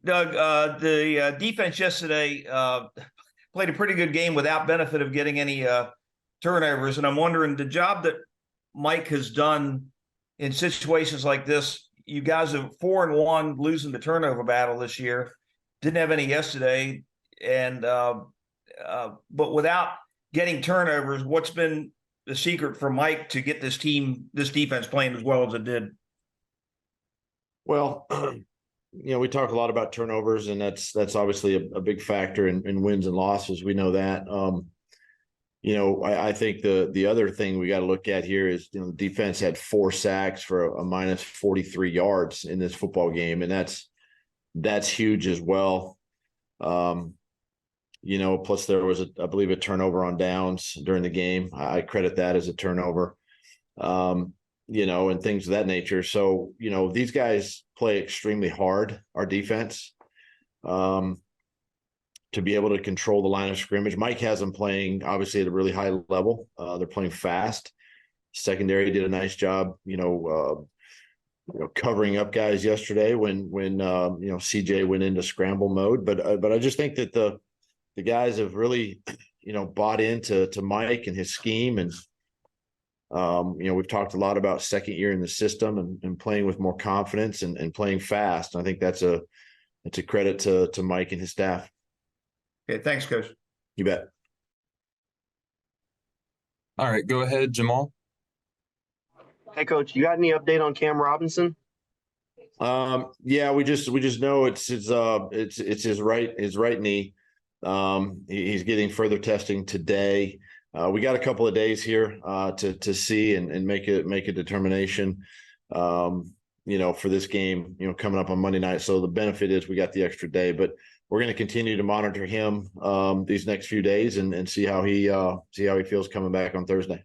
Doug, the defense yesterday played a pretty good game without benefit of getting any turnovers. And I'm wondering, the job that Mike has done in situations like this, you guys are 4-1 losing the turnover battle this year. Didn't have any yesterday. And but without getting turnovers, what's been the secret for Mike to get this defense playing as well as it did? Well, we talk a lot about turnovers, and that's obviously a big factor in wins and losses. We know that. I think the other thing we got to look at here is, the defense had 4 sacks for a minus 43 yards in this football game, and that's huge as well. Plus there was I believe a turnover on downs during the game. I credit that as a turnover. And things of that nature. So, these guys play extremely hard, our defense, to be able to control the line of scrimmage. Mike has them playing, obviously, at a really high level. They're playing fast. Secondary did a nice job, covering up guys yesterday when CJ went into scramble mode. But I just think that the guys have really, bought into Mike and his scheme. And we've talked a lot about second year in the system and playing with more confidence and playing fast. And I think it's a credit to Mike and his staff. Okay, thanks, Coach. You bet. All right, go ahead, Jamal. Hey, Coach, you got any update on Cam Robinson? Yeah, we just know it's his right knee. He's getting further testing today. We got a couple of days here to see and make a determination, for this game, coming up on Monday night. So the benefit is we got the extra day, but we're going to continue to monitor him these next few days and see how he feels coming back on Thursday.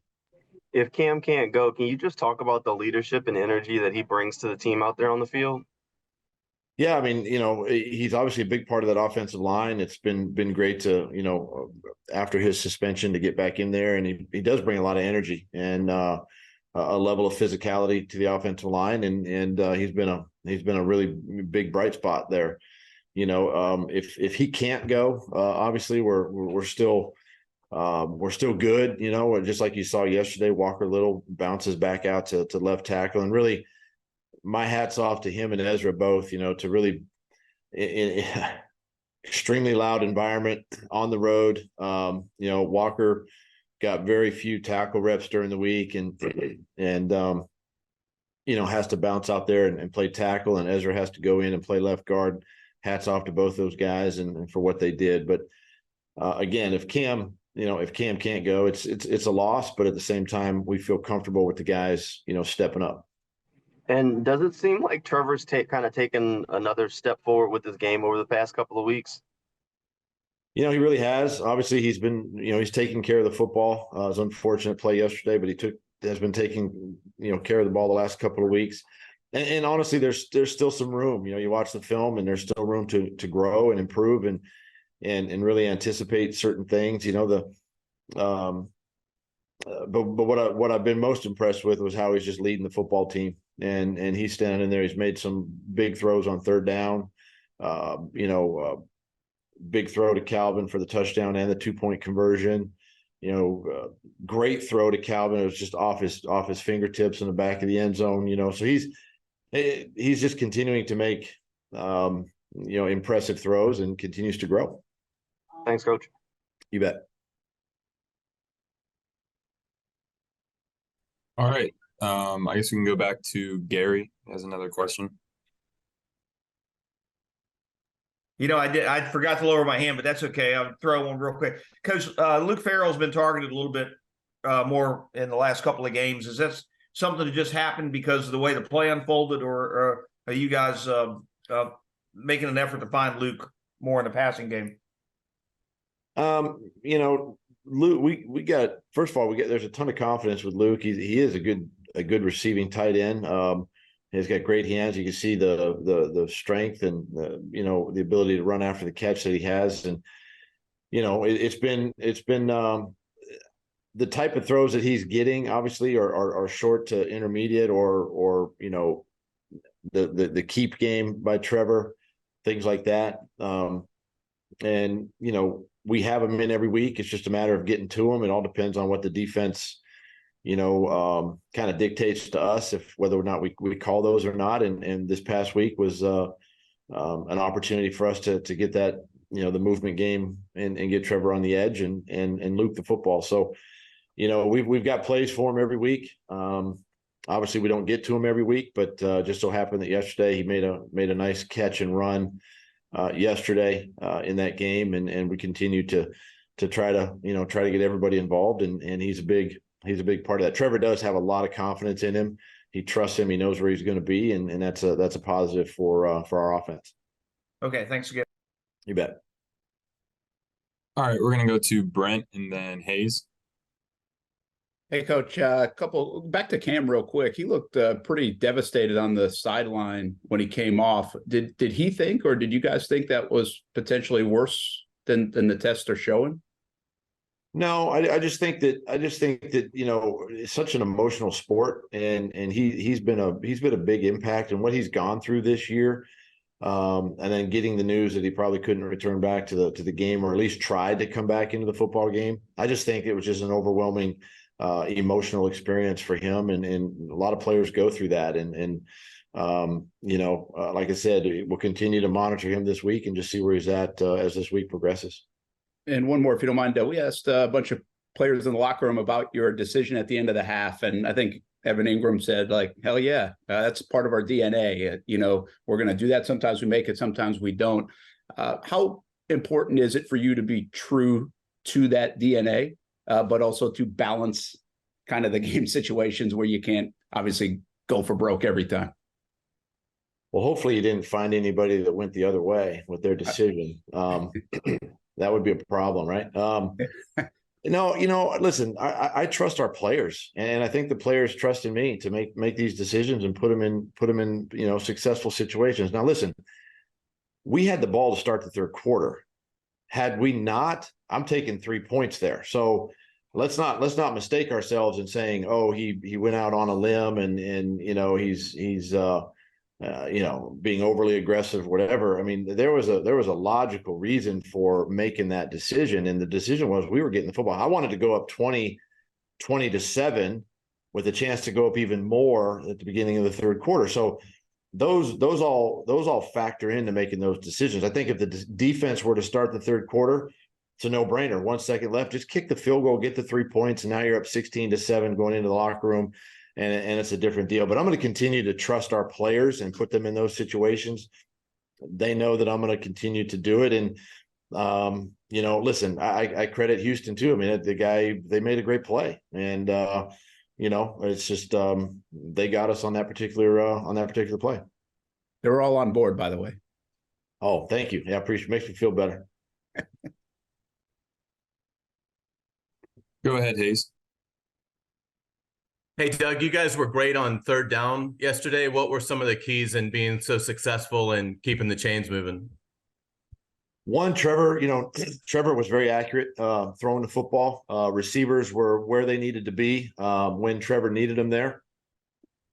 If Cam can't go, can you just talk about the leadership and energy that he brings to the team out there on the field? Yeah, I mean, he's obviously a big part of that offensive line. It's been great to, after his suspension, to get back in there, and he does bring a lot of energy and a level of physicality to the offensive line, and he's been a really big bright spot there. If he can't go, obviously we're still good. Just like you saw yesterday, Walker Little bounces back out to left tackle, and really, my hat's off to him and Ezra both, to really in extremely loud environment on the road. Walker got very few tackle reps during the week and has to bounce out there and play tackle, and Ezra has to go in and play left guard. Hats off to both those guys and for what they did. But again, if Cam can't go, it's a loss, but at the same time, we feel comfortable with the guys, stepping up. And does it seem like Trevor's kind of taken another step forward with his game over the past couple of weeks? He really has. Obviously, he's been, he's taking care of the football. It was unfortunate play yesterday, but has been taking, care of the ball the last couple of weeks. And honestly, there's still some room. You watch the film, and there's still room to grow and improve and really anticipate certain things. But what I've been most impressed with was how he's just leading the football team. And he's standing there. He's made some big throws on third down. Big throw to Calvin for the touchdown and the 2-point conversion. Great throw to Calvin. It was just off his fingertips in the back of the end zone. So he's just continuing to make impressive throws and continues to grow. Thanks, Coach. You bet. All right. I guess we can go back to Gary as another question. I forgot to lower my hand, but that's okay. I'll throw one real quick. Coach, Luke Farrell's been targeted a little bit more in the last couple of games. Is that something that just happened because of the way the play unfolded, or are you guys making an effort to find Luke more in the passing game? Luke, we got, first of all, there's a ton of confidence with Luke. He is a good receiving tight end. He's got great hands. You can see the strength and the ability to run after the catch that he has. And it's been the type of throws that he's getting obviously are short to intermediate or the keep game by Trevor. things like that. And, we have them in every week. It's just a matter of getting to them. It all depends on what the defense, kind of dictates to us, if whether or not we call those or not. And this past week was an opportunity for us to get that, the movement game and get Trevor on the edge and Luke the football. So, we've got plays for him every week. Obviously we don't get to him every week, but just so happened that yesterday he made a nice catch and run yesterday in that game, and we continue to try to get everybody involved, and he's a big part of that. Trevor does have a lot of confidence in him. He trusts him. He knows where he's going to be, and that's a positive for our offense. Okay, thanks again. You bet. All right, we're going to go to Brent and then Hayes. Hey, Coach, couple back to Cam real quick. He looked pretty devastated on the sideline when he came off. Did he think, or did you guys think that was potentially worse than the tests are showing? No, I just think that it's such an emotional sport, and he's been a big impact in what he's gone through this year. And then getting the news that he probably couldn't return back to the game, or at least tried to come back into the football game. I just think it was just an overwhelming emotional experience for him, and a lot of players go through that. Like I said, we'll continue to monitor him this week and just see where he's at as this week progresses. And one more, if you don't mind, we asked a bunch of players in the locker room about your decision at the end of the half, and I think Evan Ingram said, like, hell yeah, that's part of our DNA. We're going to do that. Sometimes we make it, sometimes we don't. How important is it for you to be true to that DNA, but also to balance kind of the game situations where you can't obviously go for broke every time? Well, hopefully you didn't find anybody that went the other way with their decision. That would be a problem, right? No, listen, I trust our players, and I think the players trust in me to make these decisions and put them in successful situations. Now, listen, we had the ball to start the third quarter. Had we not, I'm taking 3 points there. So let's not mistake ourselves in saying, oh, he went out on a limb and he's being overly aggressive, whatever. I mean, there was a logical reason for making that decision. And the decision was, we were getting the football. I wanted to go up 20-7 with a chance to go up even more at the beginning of the third quarter. So those all factor into making those decisions. I think if the defense were to start the third quarter, it's a no-brainer. 1 second left, just kick the field goal, get the 3 points, and now you're up 16-7 going into the locker room. And it's a different deal. But I'm going to continue to trust our players and put them in those situations. They know that I'm going to continue to do it. And, listen, I credit Houston too. I mean, they made a great play. And, it's just they got us on that particular play. They're all on board, by the way. Oh, thank you. Yeah, I appreciate it. Makes me feel better. Go ahead, Hayes. Hey, Doug, you guys were great on third down yesterday. What were some of the keys in being so successful and keeping the chains moving? One, Trevor was very accurate throwing the football. Receivers were where they needed to be when Trevor needed them there.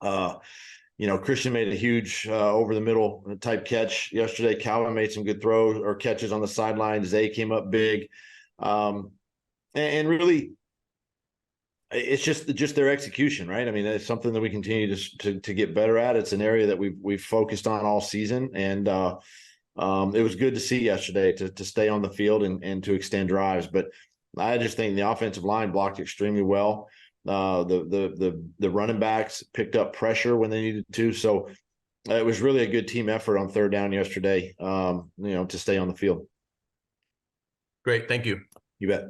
Christian made a huge over the middle type catch yesterday. Calvin made some good throws or catches on the sideline. Zay came up big. And really, it's just their execution, right? I mean, it's something that we continue to get better at. It's an area that we've focused on all season, and it was good to see yesterday to stay on the field and to extend drives. But I just think the offensive line blocked extremely well. The running backs picked up pressure when they needed to. So it was really a good team effort on third down yesterday. To stay on the field. Great, thank you. You bet.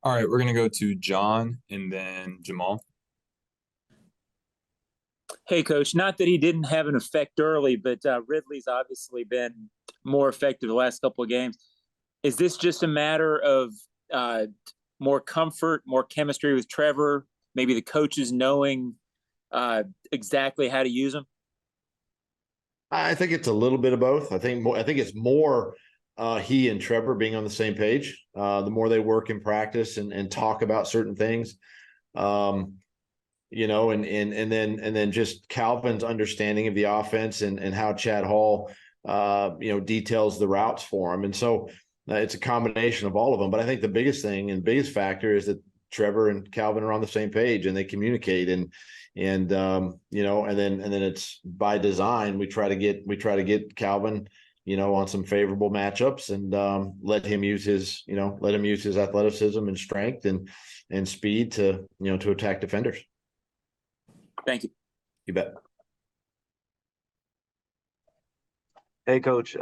All right, we're going to go to John and then Jamal. Hey, Coach, not that he didn't have an effect early, but Ridley's obviously been more effective the last couple of games. Is this just a matter of more comfort, more chemistry with Trevor, maybe the coaches knowing exactly how to use him? I think it's a little bit of both. I think it's more he and Trevor being on the same page. The more they work in practice and talk about certain things. and then just Calvin's understanding of the offense and how Chad Hall, details the routes for him. And so it's a combination of all of them. But I think the biggest thing and biggest factor is that Trevor and Calvin are on the same page and they communicate and then it's by design. We try to get Calvin, on some favorable matchups and let him use his athleticism and strength and speed to attack defenders. Thank you. You bet. Hey, Coach,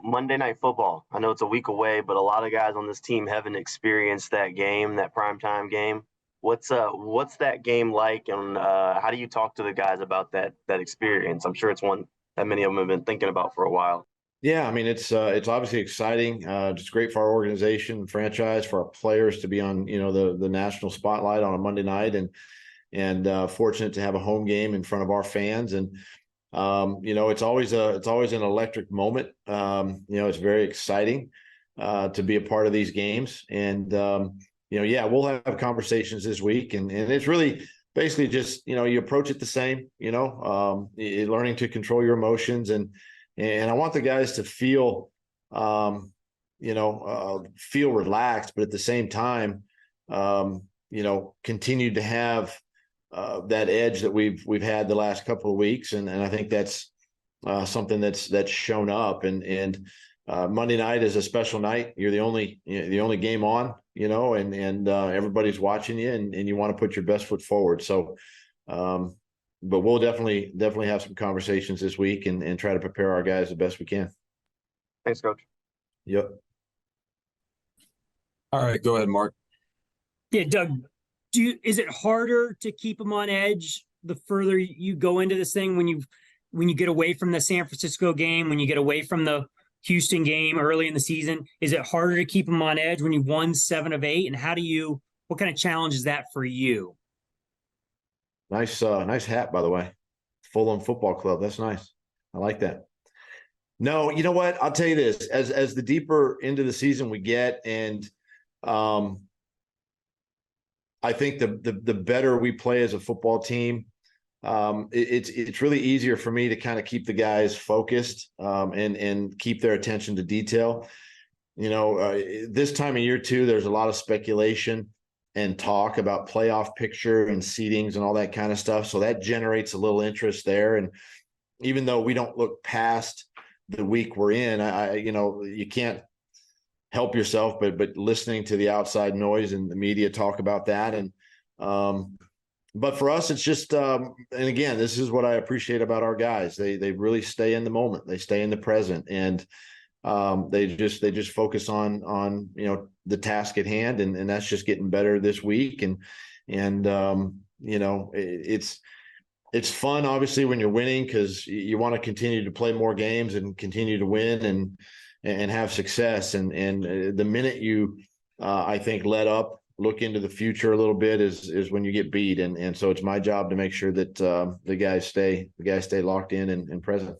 Monday Night Football. I know it's a week away, but a lot of guys on this team haven't experienced that game, that primetime game. What's that game like, and how do you talk to the guys about that experience? I'm sure it's one that many of them have been thinking about for a while. Yeah, I mean, it's obviously exciting. It's great for our organization, franchise, for our players to be on, the national spotlight on a Monday night, and fortunate to have a home game in front of our fans. And it's always an electric moment. It's very exciting to be a part of these games. And we'll have conversations this week, and it's really basically just you approach it the same. Learning to control your emotions, and I want the guys to feel relaxed, but at the same time, continue to have that edge that we've had the last couple of weeks, and I think that's something that's shown up. And Monday night is a special night. You're the only game on, and everybody's watching you, and you want to put your best foot forward. So, but we'll definitely have some conversations this week and try to prepare our guys the best we can. Thanks, Coach. Yep. All right, go ahead, Mark. Yeah, Doug, is it harder to keep them on edge the further you go into this thing when you get away from the San Francisco game, when you get away from the Houston game early in the season? Is it harder to keep them on edge when you've won 7 of 8? And what kind of challenge is that for you? Nice hat, by the way. Fulham Football Club. That's nice. I like that. No, you know what? I'll tell you this: as the deeper into the season we get, and I think the better we play as a football team, it's really easier for me to kind of keep the guys focused and keep their attention to detail. This time of year too, there's a lot of speculation and talk about playoff picture and seedings and all that kind of stuff. So that generates a little interest there. And even though we don't look past the week we're in, you can't help yourself, but listening to the outside noise and the media talk about that. And, but for us, it's just, and again, this is what I appreciate about our guys. They really stay in the moment. They stay in the present, and they just focus on the task at hand, and that's just getting better this week. And it's fun, obviously, when you're winning, because you want to continue to play more games and continue to win and have success. And the minute you, I think, let up, look into the future a little bit is when you get beat. And so it's my job to make sure that the guys stay locked in and present.